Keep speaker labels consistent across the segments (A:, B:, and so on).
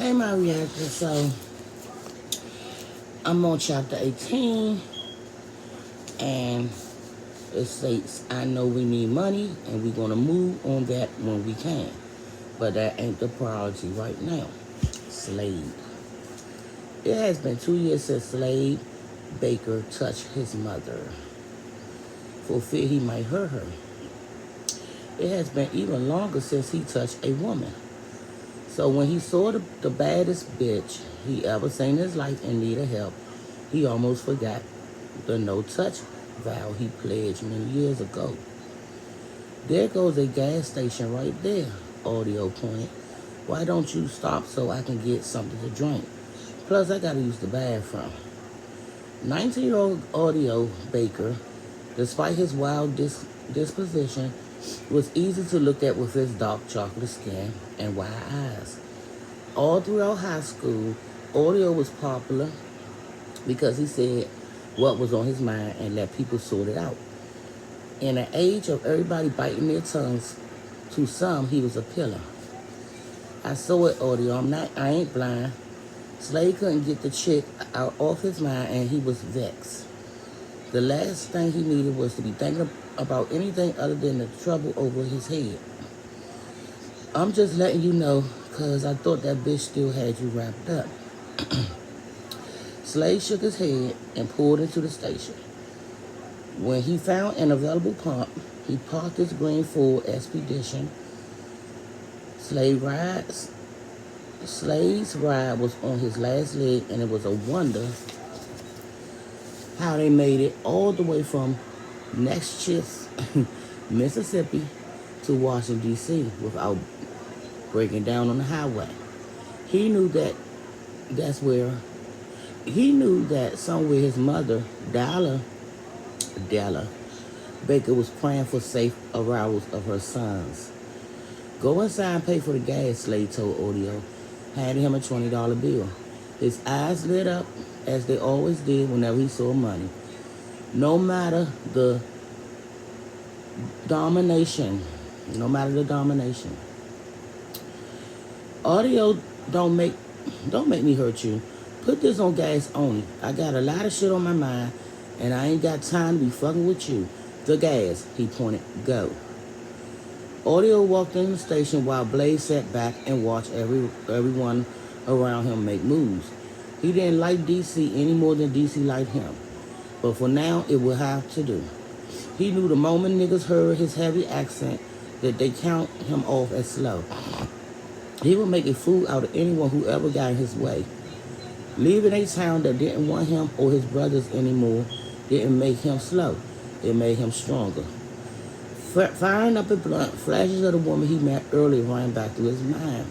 A: Hey, my reactor. So, I'm on chapter 18, and it states, I know we need money, and we're going to move on that when we can. But that ain't the priority right now. Slade. It has been 2 years since Slade Baker touched his mother for fear he might hurt her. It has been even longer since he touched a woman. So when he saw the baddest bitch he ever seen in his life and needed help, he almost forgot the no-touch vow he pledged many years ago. There goes a gas station right there, Audio pointed. Why don't you stop so I can get something to drink? Plus, I gotta use the bathroom. 19-year-old Audio Baker, despite his wild disposition, was easy to look at with his dark chocolate skin and wide eyes. All throughout high school, Audio was popular because he said what was on his mind and let people sort it out. In an age of everybody biting their tongues, to some, he was a pillar. I saw it, Audio. I ain't blind. Slade couldn't get the chick out off his mind, and he was vexed. The last thing he needed was to be thinking about anything other than the trouble over his head. I'm just letting you know, because I thought that bitch still had you wrapped up. Slade shook his head and pulled into the station. When he found an available pump, he parked his green Ford Expedition. Slade's ride was on his last leg, and it was a wonder how they made it all the way from Natchez, Mississippi to Washington, D.C. without breaking down on the highway. He knew that somewhere his mother, Della Baker, was praying for safe arrivals of her sons. Go inside and pay for the gas, Slade told Audio, handing him a $20 bill. His eyes lit up, as they always did whenever he saw money. No matter the domination. Audio, don't make me hurt you. Put this on gas only. I got a lot of shit on my mind, and I ain't got time to be fucking with you. The gas, he pointed. Go. Audio walked in the station while Blaze sat back and watched everyone around him make moves. He didn't like DC any more than DC liked him. But for now, it would have to do. He knew the moment niggas heard his heavy accent that they count him off as slow. He would make a fool out of anyone who ever got in his way. Leaving a town that didn't want him or his brothers anymore didn't make him slow. It made him stronger. Firing up a blunt, flashes of the woman he met earlier ran back through his mind.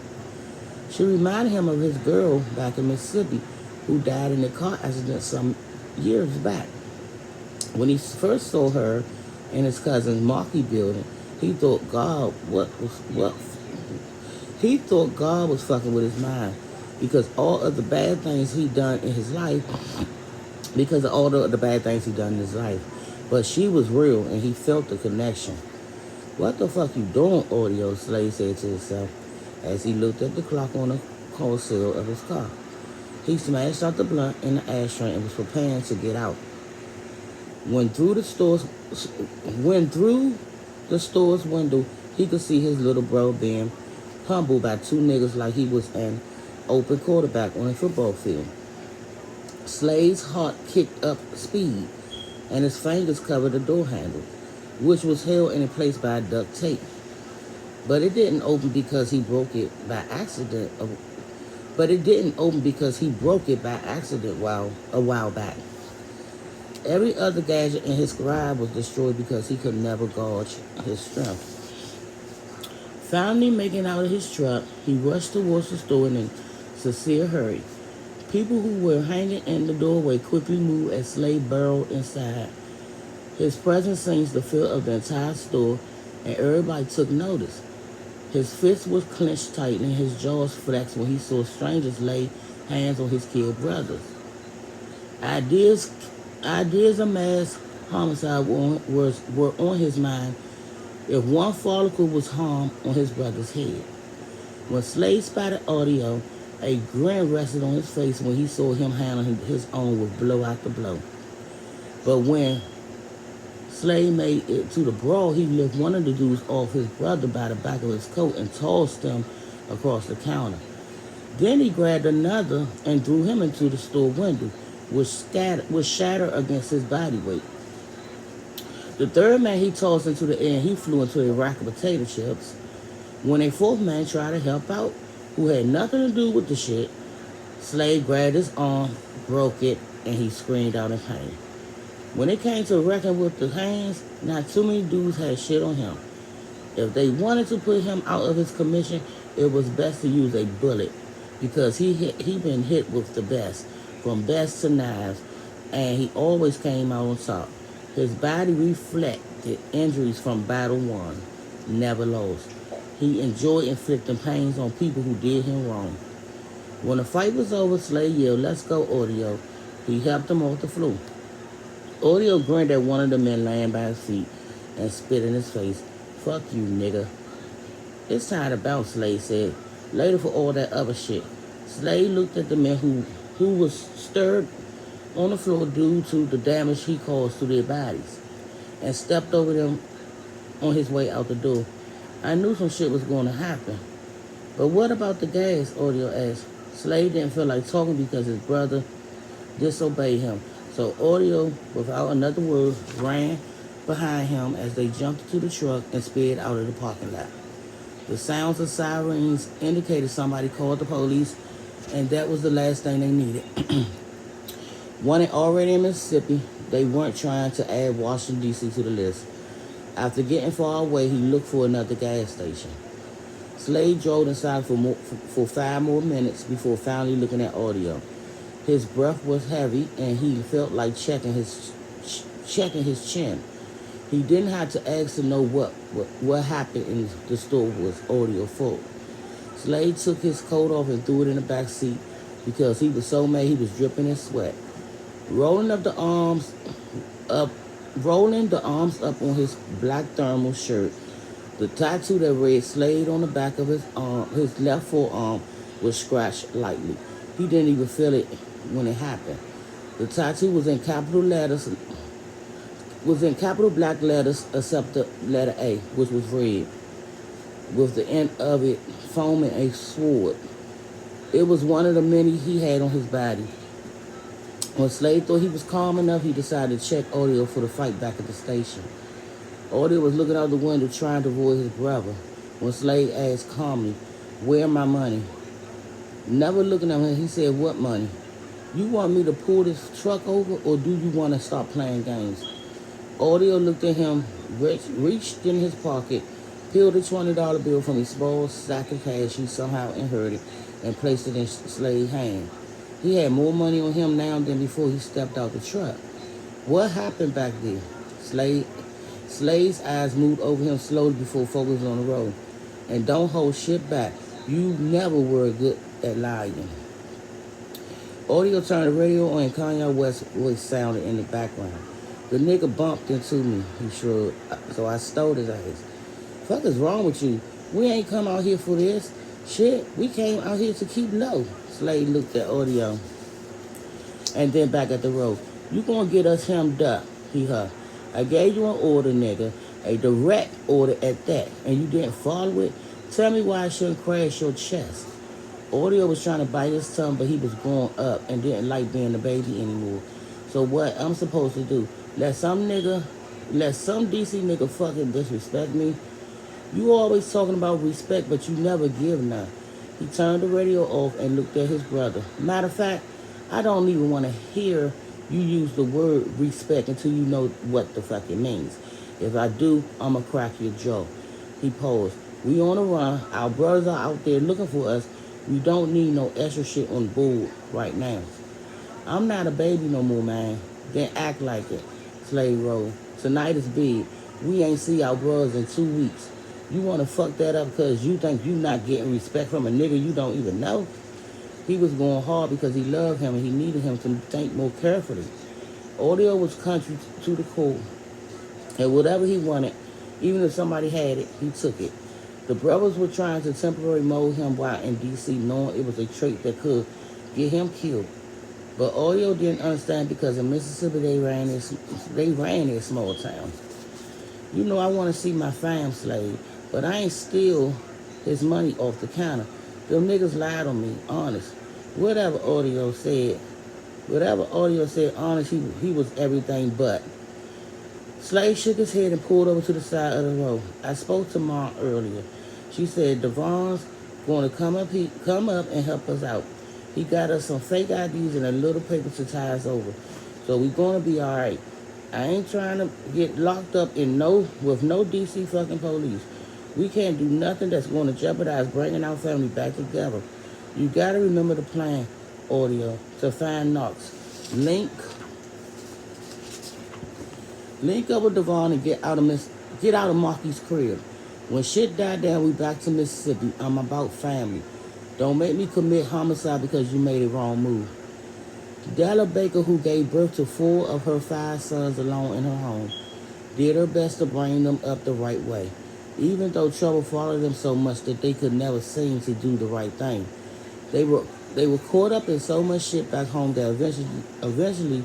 A: She reminded him of his girl back in Mississippi who died in a car accident some years back. When he first saw her in his cousin's Markey building, he thought God was fucking with his mind because all of the bad things he'd done in his life, But she was real, and he felt the connection. What the fuck you doing, Audio? Slade said to himself as he looked at the clock on the console of his car. He smashed out the blunt in the ashtray and was preparing to get out. When through the store's window, he could see his little bro being humbled by two niggas like he was an open quarterback on a football field. Slade's heart kicked up speed, and his fingers covered the door handle, which was held in place by duct tape. But it didn't open because he broke it by accident. A while back. Every other gadget in his garage was destroyed because he could never gauge his strength. Finally making out of his truck, he rushed towards the store in a sincere hurry. People who were hanging in the doorway quickly moved as Slade burrowed inside. His presence seemed to fill up the entire store, and everybody took notice. His fist was clenched tight and his jaws flexed when he saw strangers lay hands on his killed brothers. Ideas of mass homicide were on his mind if one follicle was harmed on his brother's head. When Slade spotted Audio, A grin rested on his face when he saw him handling his own with blow after blow. But when Slade made it to the brawl, he lifted one of the dudes off his brother by the back of his coat and tossed him across the counter. Then he grabbed another and threw him into the store window, which shattered against his body weight. The third man he tossed into the air and he flew into a rack of potato chips. When a fourth man tried to help out, who had nothing to do with the shit, Slade grabbed his arm, broke it, and he screamed out in pain. When it came to reckon with the hands, not too many dudes had shit on him. If they wanted to put him out of his commission, it was best to use a bullet because he been hit with the best, from best to knives, and he always came out on top. His body reflected injuries from battle won, never lost. He enjoyed inflicting pains on people who did him wrong. When the fight was over, Slade yelled, "Let's go, Audio." He helped him off the floor. Audio grinned at one of the men laying by his feet and spit in his face. "Fuck you, nigga." "It's time to bounce," Slade said. "Later for all that other shit." Slade looked at the man who was stirred on the floor due to the damage he caused to their bodies and stepped over them on his way out the door. "I knew some shit was going to happen." "But what about the gas?" Audio asked. Slade didn't feel like talking because his brother disobeyed him. So Audio, without another word, ran behind him as they jumped into the truck and sped out of the parking lot. The sounds of sirens indicated somebody called the police, and that was the last thing they needed. Wanted already in Mississippi, they weren't trying to add Washington, D.C. to the list. After getting far away, he looked for another gas station. Slade drove inside for 5 more minutes before finally looking at Audio. His breath was heavy, and he felt like checking his chin. He didn't have to ask to know what happened in the store was Audio fault. Slade took his coat off and threw it in the back seat because he was so mad he was dripping in sweat. Rolling the arms up on his black thermal shirt, the tattoo that read Slade on the back of his arm, his left forearm, was scratched lightly. He didn't even feel it when it happened. The tattoo was in capital black letters except the letter A, which was red, with the end of it foaming a sword. It was one of the many he had on his body. When Slade thought he was calm enough, he decided to check Audio for the fight back at the station. Audio was looking out the window trying to avoid his brother when Slade asked calmly, "Where my money?" Never looking at him, he said, "What money? You want me to pull this truck over, or do you want to stop playing games?" Audio looked at him, reached in his pocket, peeled a $20 bill from a small sack of cash he somehow inherited, and placed it in Slade's hand. He had more money on him now than before he stepped out the truck. What happened back there? Slade's eyes moved over him slowly before focusing on the road. "And don't hold shit back. You never were good at lying." Audio turned the radio on and Kanye West's voice sounded in the background. "The nigga bumped into me," he shrugged, "so I stole his ass." "Fuck is wrong with you? We ain't come out here for this. Shit, we came out here to keep low." Slade looked at Audio and then back at the road. "You gonna get us hemmed up," he huffed. "I gave you an order, nigga, a direct order at that, and you didn't follow it. Tell me why I shouldn't crash your chest." Audio was trying to bite his tongue, but he was growing up and didn't like being a baby anymore. "So what I'm supposed to do? Let some DC nigga fucking disrespect me? You always talking about respect, but you never give none." He turned the radio off and looked at his brother. "Matter of fact, I don't even want to hear you use the word respect until you know what the fuck it means. If I do, I'ma crack your jaw." He paused. "We on the run. Our brothers are out there looking for us. We don't need no extra shit on board right now." "I'm not a baby no more, man." "Then act like it." Slade rolled. "Tonight is big. We ain't see our brothers in 2 weeks. You want to fuck that up because you think you not getting respect from a nigga you don't even know?" He was going hard because he loved him and he needed him to think more carefully. Audio was country to the core, and whatever he wanted, even if somebody had it, he took it. The brothers were trying to temporarily mold him while in D.C., knowing it was a trait that could get him killed. But Oreo didn't understand because in Mississippi they ran their small town. You know I want to see my fam slave, but I ain't steal his money off the counter. Them niggas lied on me, honest. Whatever Audio said, honest, he was everything but. Slade shook his head and pulled over to the side of the road. I spoke to Mom earlier. She said Devon's going to come up and help us out. He got us some fake IDs and a little paper to tie us over. So we're going to be all right. I ain't trying to get locked up with no DC fucking police. We can't do nothing that's going to jeopardize bringing our family back together. You got to remember the plan, Audio, to find Knox. Link up with Devon and get out of Marky's crib. When shit died down, we back to Mississippi. I'm about family. Don't make me commit homicide because you made a wrong move. Della Baker, who gave birth to 4 of her 5 sons alone in her home, did her best to bring them up the right way, even though trouble followed them so much that they could never seem to do the right thing. They were caught up in so much shit back home that eventually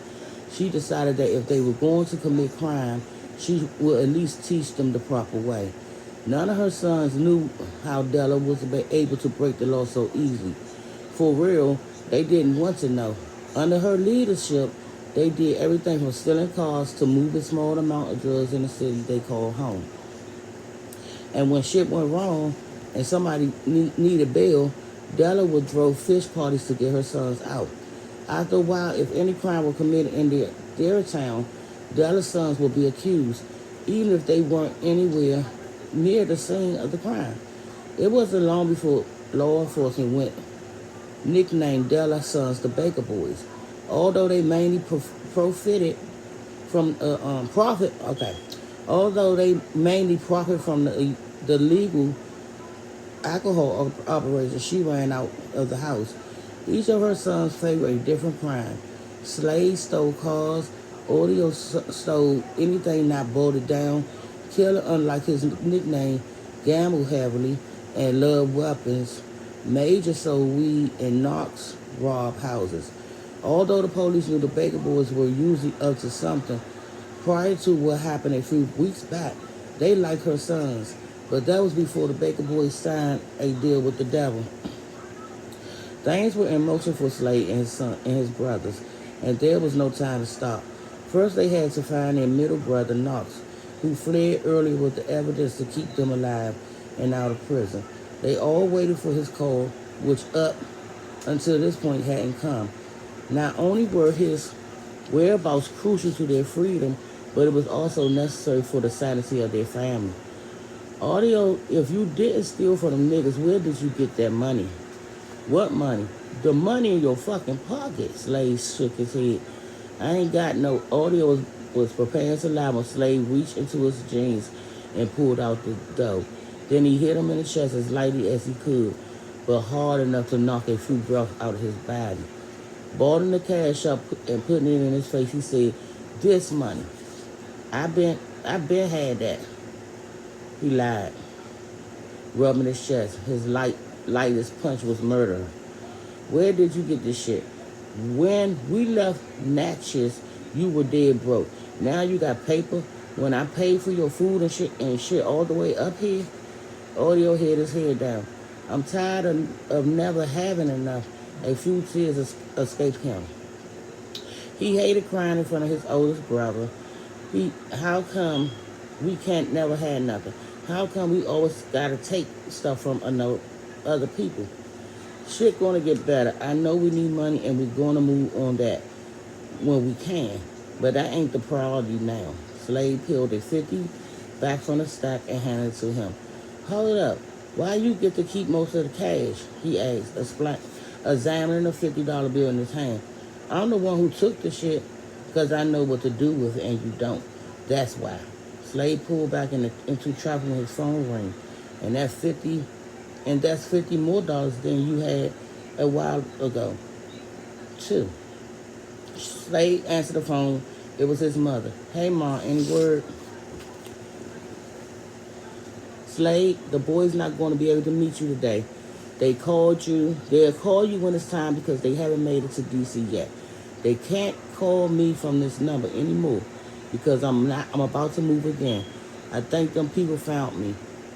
A: she decided that if they were going to commit crime, she would at least teach them the proper way. None of her sons knew how Della was able to break the law so easily. For real, they didn't want to know. Under her leadership, they did everything from stealing cars to moving small amount of drugs in the city they called home. And when shit went wrong and somebody needed bail, Della would throw fish parties to get her sons out. After a while, if any crime were committed in their town, Della's sons would be accused, even if they weren't anywhere near the scene of the crime. It wasn't long before law enforcement nicknamed Della's sons the Baker Boys. Although they mainly profit from the legal alcohol operation she ran out of the house. Each of her sons favored a different crime. Slade stole cars. Audio stole anything not bolted down. Killer, unlike his nickname, gambled heavily and loved weapons. Major sold weed, and Knox robbed houses. Although the police knew the Baker Boys were usually up to something, prior to what happened a few weeks back, they liked her sons. But that was before the Baker Boys signed a deal with the devil. Things were in motion for Slade and his son and his brothers, and there was no time to stop. First, they had to find their middle brother, Knox, who fled earlier with the evidence to keep them alive and out of prison. They all waited for his call, which up until this point hadn't come. Not only were his whereabouts crucial to their freedom, but it was also necessary for the sanity of their family. Audio, if you didn't steal from them niggas, where did you get that money? What money? The money in your fucking pocket. Slade shook his head. I ain't got no. Audio was preparing to lie when Slade reached into his jeans and pulled out the dough. Then he hit him in the chest as lightly as he could, but hard enough to knock a few breaths out of his body. Balling the cash up and putting it in his face, he said, "This money. I been had that." He lied, rubbing his chest. His lightest punch was murder. Where did you get this shit? When we left Natchez, you were dead broke. Now you got paper. When I paid for your food and shit all the way up here, Audio had his head down. I'm tired of never having enough. A few tears escaped him. He hated crying in front of his oldest brother. How come we can't never have nothing? How come we always gotta take stuff from other people? Shit gonna get better. I know we need money and we're gonna move on that when we can. But that ain't the priority now. Slade peeled a 50 back from the stack and handed it to him. Hold up. Why you get to keep most of the cash? He asked, examining a $50 bill in his hand. I'm the one who took the shit because I know what to do with it and you don't. That's why. Slade pulled back into traffic when his phone rang. And that's $50 more than you had a while ago, too. Slade answered the phone. It was his mother. Hey, Ma, any word? Slade, the boy's not going to be able to meet you today. They called you. They'll call you when it's time because they haven't made it to DC yet. They can't call me from this number anymore because I'm about to move again. I think them people found me.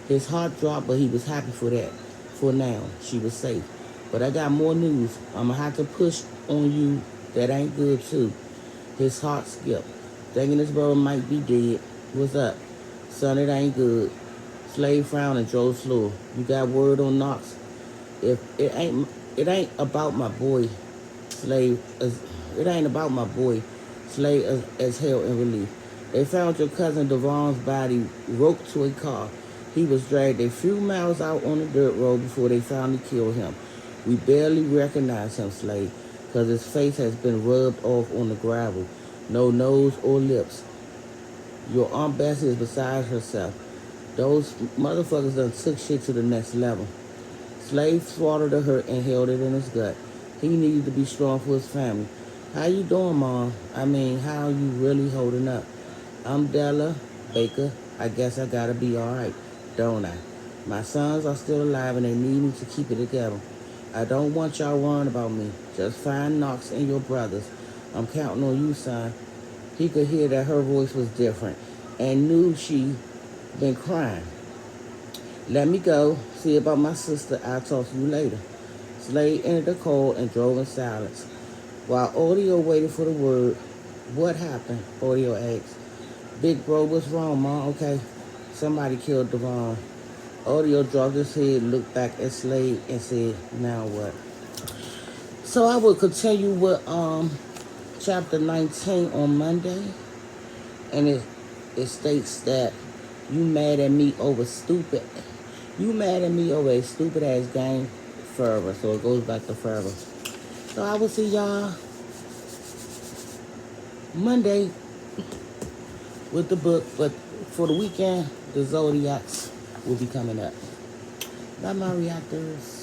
A: His heart dropped, but he was happy for that. For now, she was safe. But I got more news. I'm going to have to push on you. That ain't good, too. His heart skipped. Thinking this brother might be dead. What's up? Son, it ain't good. Slade frowned and drove slower. You got word on Knox? If it ain't about my boy, Slade. It ain't about my boy, Slade as hell in relief. They found your cousin Devon's body roped to a car. He was dragged a few miles out on the dirt road before they finally killed him. We barely recognize him, Slade, because his face has been rubbed off on the gravel. No nose or lips. Your Aunt Bessie is beside herself. Those motherfuckers done took shit to the next level. Slade swallowed the hurt and held it in his gut. He needed to be strong for his family. How you doing, Mom? I mean, how you really holding up? I'm Della Baker. I guess I gotta be alright, don't I? My sons are still alive and they need me to keep it together. I don't want y'all worrying about me. Just find Knox and your brothers. I'm counting on you, son. He could hear that her voice was different and knew she'd been crying. Let me go. See about my sister. I'll talk to you later. Slade entered the call and drove in silence. While Audio waited for the word, what happened? Audio asked. Big bro, what's wrong, Mom? Okay. Somebody killed Devon. Audio dropped his head, looked back at Slade, and said, now what? So I will continue with chapter 19 on Monday. And it states that you mad at me over stupid. You mad at me over a stupid ass game forever. So it goes back to forever. So I will see y'all Monday with the book. But for the weekend, the Zodiacs will be coming up. Bye, my reactors.